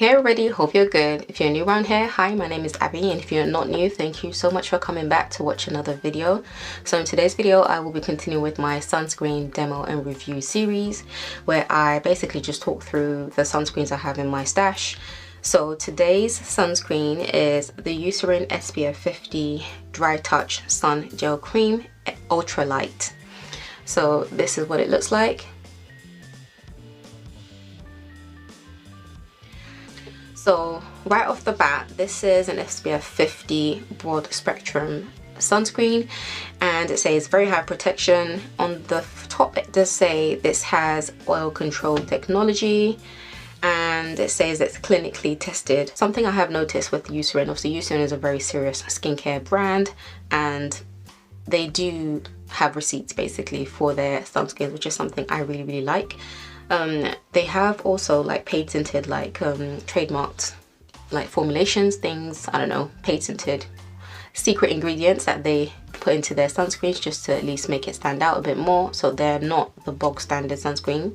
Hey everybody, hope you're good. If you're new around here, hi, my name is Abby, and if you're not new, thank you so much for coming back to watch another video. So in today's video, I will be continuing with my sunscreen demo and review series, where I basically just talk through the sunscreens I have in my stash. So today's sunscreen is the Eucerin SPF50 Dry Touch Sun Gel Cream Ultra Light. So this is what it looks like. So right off the bat, this is an SPF 50 broad spectrum sunscreen, and it says very high protection. On the top it does say this has oil control technology, and it says it's clinically tested. Something I have noticed with Eucerin, obviously Eucerin is a very serious skincare brand, and they do have receipts basically for their sunscreens, which is something I really like. They have also like patented, like trademarked like formulations, things, I don't know, patented secret ingredients that they put into their sunscreens just to at least make it stand out a bit more, so they're not the bog standard sunscreen.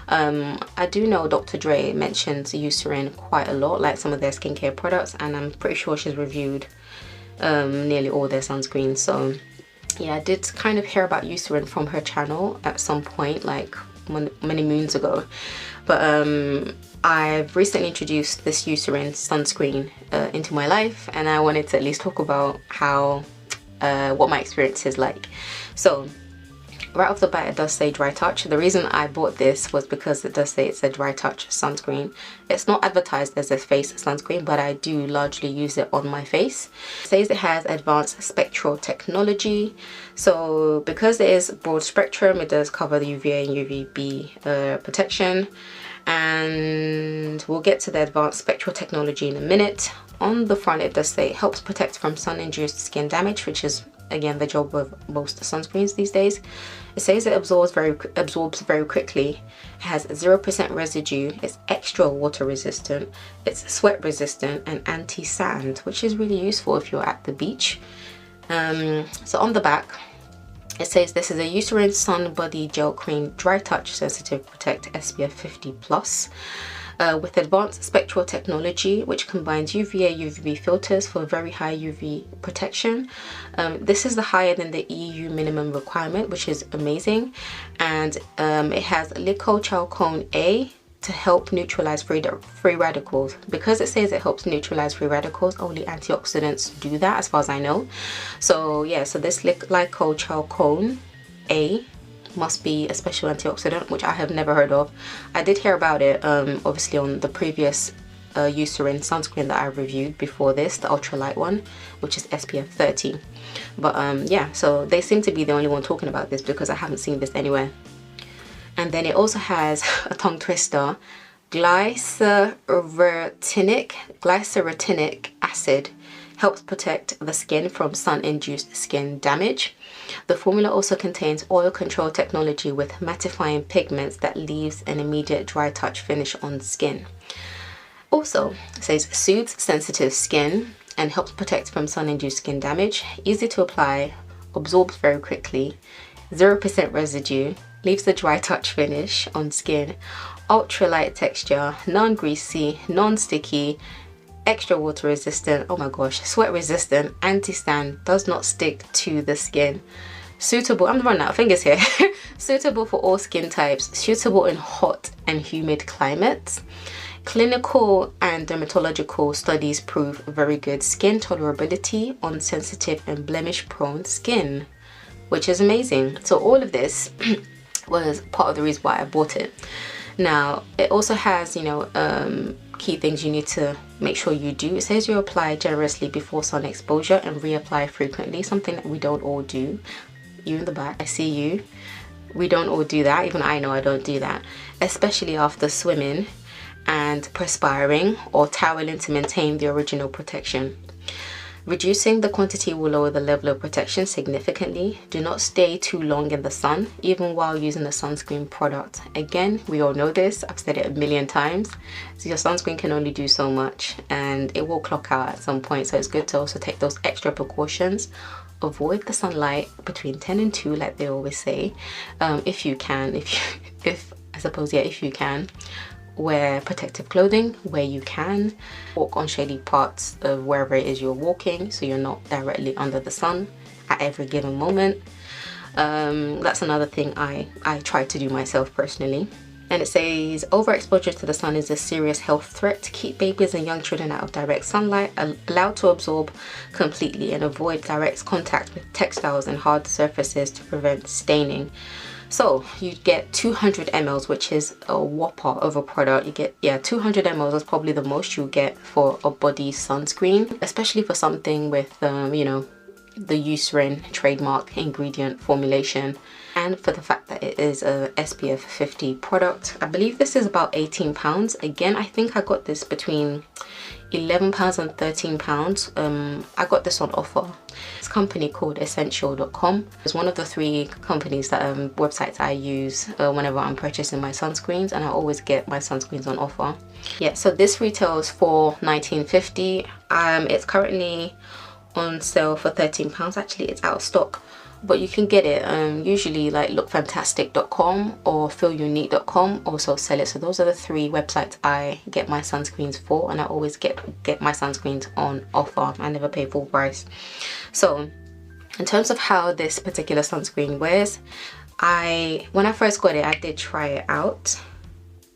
I do know Dr. Dre mentions Eucerin quite a lot, like some of their skincare products, and I'm pretty sure she's reviewed nearly all their sunscreens. So yeah, I did kind of hear about Eucerin from her channel at some point, like many moons ago, but I've recently introduced this Eucerin sunscreen into my life, and I wanted to at least talk about how what my experience is like. So right off the bat, it does say dry touch. The reason I bought this was because it does say it's a dry touch sunscreen. It's not advertised as a face sunscreen, but I do largely use it on my face. It says it has advanced spectral technology. So because it is broad spectrum, it does cover the UVA and UVB protection. And we'll get to the advanced spectral technology in a minute. On the front, it does say it helps protect from sun-induced skin damage, which is again the job of most sunscreens these days. It says it absorbs very quickly. It has 0% residue. It's extra water resistant. It's sweat resistant and anti-sand, which is really useful if you're at the beach. So on the back, it says this is a Eucerin Sun Body Gel Cream Dry Touch Sensitive Protect SPF 50+. With advanced spectral technology, which combines UVA UVB filters for very high UV protection. This is the higher than the EU minimum requirement, which is amazing. And it has Glycochalcone A to help neutralize free radicals. Because it says it helps neutralize free radicals, only antioxidants do that as far as I know. So yeah, so this Glycochalcone A must be a special antioxidant, which I have never heard of. I did hear about it obviously on the previous Eucerin sunscreen that I reviewed before this, the ultralight one, which is SPF 30. But yeah, so they seem to be the only one talking about this because I haven't seen this anywhere. And then it also has a tongue twister, glyceretinic acid helps protect the skin from sun-induced skin damage. The formula also contains oil control technology with mattifying pigments that leaves an immediate dry touch finish on skin. Also, it says soothes sensitive skin and helps protect from sun-induced skin damage. Easy to apply, absorbs very quickly, 0% residue, leaves a dry touch finish on skin, ultra light texture, non-greasy, non-sticky, extra water resistant, oh my gosh, sweat resistant, anti-sand, does not stick to the skin. Suitable, I'm running out of fingers here. Suitable for all skin types, suitable in hot and humid climates. Clinical and dermatological studies prove very good skin tolerability on sensitive and blemish prone skin, which is amazing. So all of this was part of the reason why I bought it. Now it also has, you know, key things you need to make sure you do. It says you apply generously before sun exposure and reapply frequently, something that we don't all do. You in the back, I see you. We don't all do that. Even I know I don't do that, especially after swimming and perspiring or toweling to maintain the original protection. Reducing the quantity will lower the level of protection significantly. Do not stay too long in the sun, even while using a sunscreen product. Again, we all know this, I've said it a million times. So your sunscreen can only do so much and it will clock out at some point. So it's good to also take those extra precautions. Avoid the sunlight between 10 and 2, like they always say, if you can, if I suppose, yeah, if you can. wear protective clothing where you can. Walk on shady parts of wherever it is you're walking, so you're not directly under the sun at every given moment. That's another thing I try to do myself personally. And it says overexposure to the sun is a serious health threat. Keep babies and young children out of direct sunlight, allowed to absorb completely, and avoid direct contact with textiles and hard surfaces to prevent staining. So you get 200 ml, which is a whopper of a product. You get, yeah, 200 ml is probably the most you'll get for a body sunscreen, especially for something with you know, the Eucerin trademark ingredient formulation, and for the fact that it is a SPF 50 product. I believe this is about £18. Again, I think I got this between £11 and £13. I got this on offer. It's a company called essential.com. It's one of the 3 companies that websites I use whenever I'm purchasing my sunscreens, and I always get my sunscreens on offer. Yeah, so this retails for £19.50. It's currently on sale for £13. Actually, it's out of stock, but you can get it usually like lookfantastic.com or feelunique.com also sell it. So those are the 3 websites I get my sunscreens for, and I always get my sunscreens on offer. I never pay full price. So in terms of how this particular sunscreen wears, when I first got it, I did try it out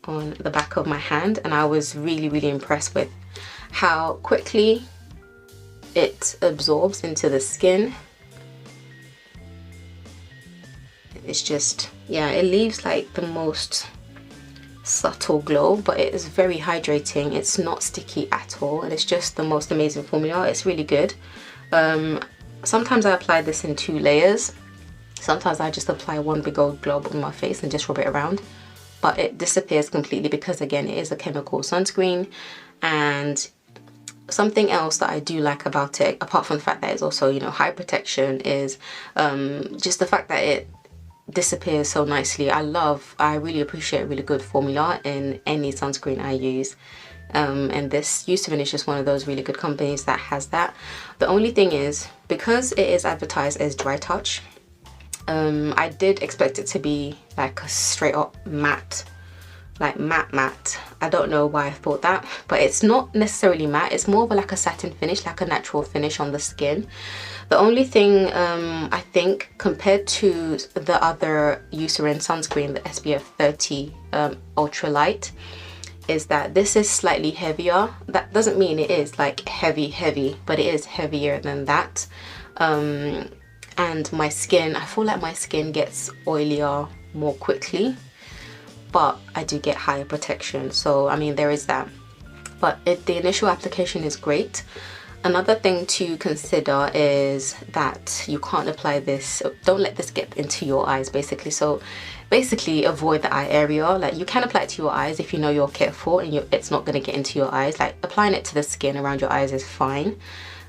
on the back of my hand, and I was really impressed with how quickly it absorbs into the skin. It's just, yeah, it leaves like the most subtle glow, but it is very hydrating. It's not sticky at all, and it's just the most amazing formula. It's really good. Sometimes I apply this in 2 layers. Sometimes I just apply one big old glob on my face and just rub it around, but it disappears completely because, again, it is a chemical sunscreen. And something else that I do like about it, apart from the fact that it's also, you know, high protection, is just the fact that it disappears so nicely. I really appreciate a really good formula in any sunscreen I use, and this Eucerin is just one of those really good companies that has that. The only thing is, because it is advertised as dry touch, I did expect it to be like a straight up matte, like matte. I don't know why I thought that, but it's not necessarily matte. It's more of like a satin finish, like a natural finish on the skin. The only thing I think, compared to the other Eucerin sunscreen, the SPF 30 ultra light, is that this is slightly heavier. That doesn't mean it is like heavy, but it is heavier than that. And my skin, I feel like my skin gets oilier more quickly, but I do get higher protection. So I mean, there is that, but the initial application is great. Another thing to consider is that you can't apply this, don't let this get into your eyes basically. So basically avoid the eye area. Like, you can apply it to your eyes if you know you're careful and it's not going to get into your eyes. Like, applying it to the skin around your eyes is fine,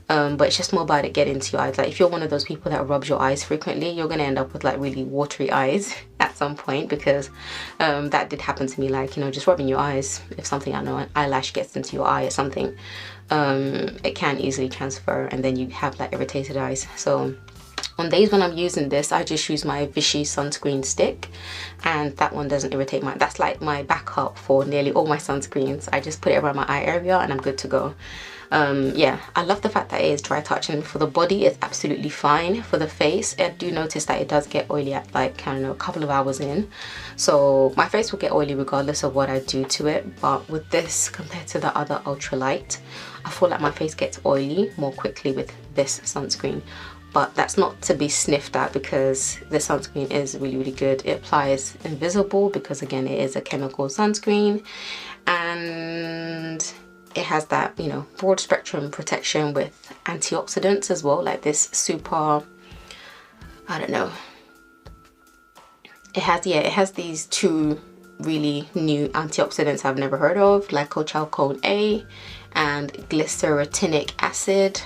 but it's just more about it getting into your eyes. Like, if you're one of those people that rubs your eyes frequently, you're going to end up with like really watery eyes at some point, because that did happen to me. Like, you know, just rubbing your eyes, if something, I know, an eyelash gets into your eye or something, it can easily transfer, and then you have like irritated eyes. So on days when I'm using this, I just use my Vichy sunscreen stick, and that one doesn't irritate my, that's like my backup for nearly all my sunscreens. I just put it around my eye area and I'm good to go. Yeah, I love the fact that it is dry touch, and for the body it's absolutely fine. For the face, I do notice that it does get oily at like, I don't know, a couple of hours in. So my face will get oily regardless of what I do to it, but with this, compared to the other ultralight, I feel like my face gets oily more quickly with this sunscreen. But that's not to be sniffed at, because the sunscreen is really good. It applies invisible because, again, it is a chemical sunscreen, and it has that, you know, broad spectrum protection with antioxidants as well, like this super, I don't know, it has these 2 really new antioxidants I've never heard of, glycochalcone A and glycerotinic acid.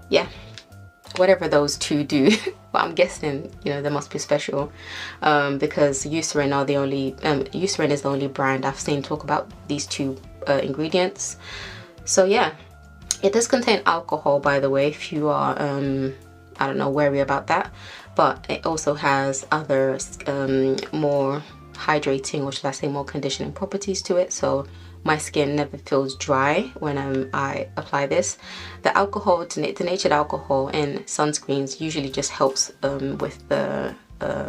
Yeah, whatever those 2 do, but I'm guessing, you know, they must be special, because Eucerin are the only Eucerin is the only brand I've seen talk about these 2 ingredients. So yeah, it does contain alcohol, by the way, if you are I don't know, wary about that, but it also has other more hydrating, or should I say more conditioning properties to it, so my skin never feels dry when I apply this. The alcohol, denatured alcohol in sunscreens usually just helps with the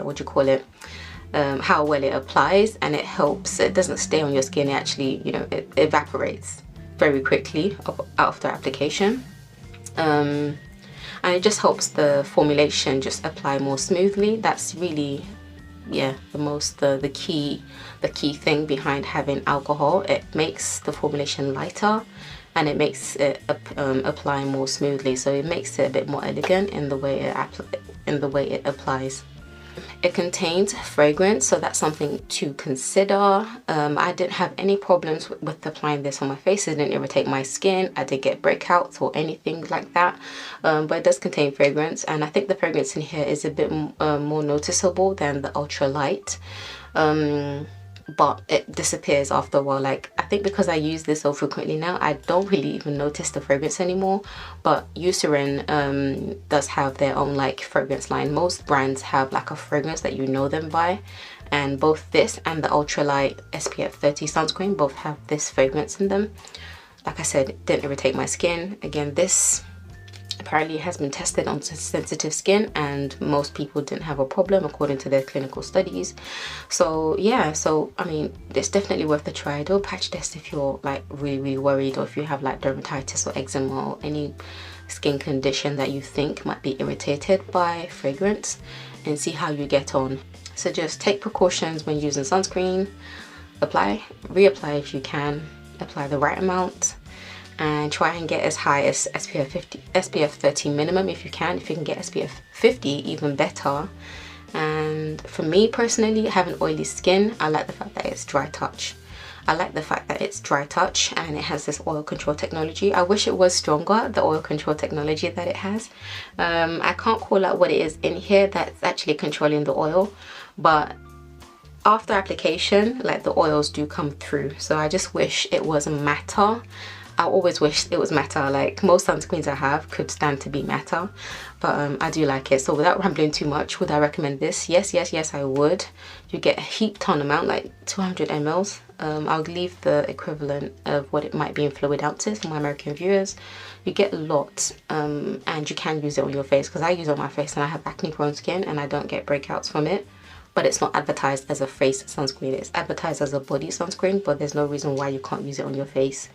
what do you call it, how well it applies, and it helps, it doesn't stay on your skin, it actually, you know, it evaporates very quickly after application, and it just helps the formulation just apply more smoothly. That's really, yeah, the key thing behind having alcohol. It makes the formulation lighter and it makes it apply more smoothly, so it makes it a bit more elegant in the way it applies. It contains fragrance, so that's something to consider. I didn't have any problems with applying this on my face. It didn't irritate my skin. I didn't get breakouts or anything like that, but it does contain fragrance, and I think the fragrance in here is a bit more noticeable than the ultralight, but it disappears after a while. Like, I think because I use this so frequently now, I don't really even notice the fragrance anymore. But Eucerin does have their own like fragrance line. Most brands have like a fragrance that you know them by, and both this and the ultralight SPF50 sunscreen both have this fragrance in them. Like I said, it didn't irritate my skin. Again, this apparently has been tested on sensitive skin, and most people didn't have a problem according to their clinical studies. So yeah, so I mean, it's definitely worth a try. Don't patch test if you're like really worried, or if you have like dermatitis or eczema or any skin condition that you think might be irritated by fragrance, and see how you get on. So just take precautions when using sunscreen. Apply, reapply if you can, apply the right amount, and try and get as high as SPF 30 minimum if you can. If you can get SPF 50, even better. And for me personally, having oily skin, I like the fact that it's dry touch. I like the fact that it's dry touch and it has this oil control technology. I wish it was stronger, the oil control technology that it has. I can't call out what it is in here that's actually controlling the oil, but after application, like, the oils do come through. So I just wish it was matter. I always wish it was matter. Like, most sunscreens I have could stand to be matter, but I do like it. So without rambling too much, would I recommend this? Yes, I would. You get a heap ton amount, like 200 mls. I'll leave the equivalent of what it might be in fluid ounces for my American viewers. You get a lot, and you can use it on your face, because I use it on my face and I have acne prone skin and I don't get breakouts from it. But it's not advertised as a face sunscreen. It's advertised as a body sunscreen, but there's no reason why you can't use it on your face.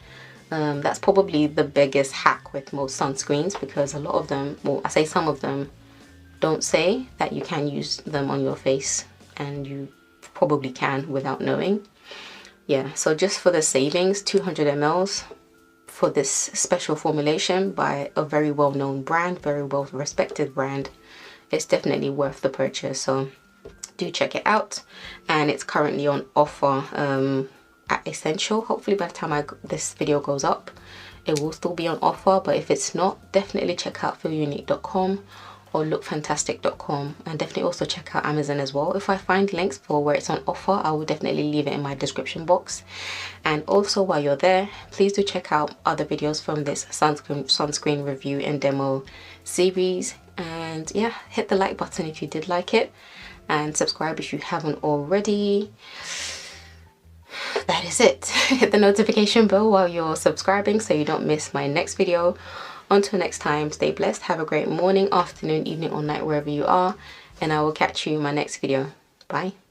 That's probably the biggest hack with most sunscreens, because a lot of them, well, I say some of them, don't say that you can use them on your face, and you probably can without knowing. Yeah, so just for the savings, 200 mls for this special formulation by a very well-known brand, very well-respected brand, it's definitely worth the purchase. So do check it out, and it's currently on offer at Essential. Hopefully by the time this video goes up, it will still be on offer, but if it's not, definitely check out feelunique.com or lookfantastic.com, and definitely also check out Amazon as well. If I find links for where it's on offer, I will definitely leave it in my description box. And also, while you're there, please do check out other videos from this sunscreen review and demo series, and yeah, hit the like button if you did like it, and subscribe if you haven't already. That is it. Hit the notification bell while you're subscribing so you don't miss my next video. Until next time, stay blessed, have a great morning, afternoon, evening or night wherever you are, and I will catch you in my next video. Bye.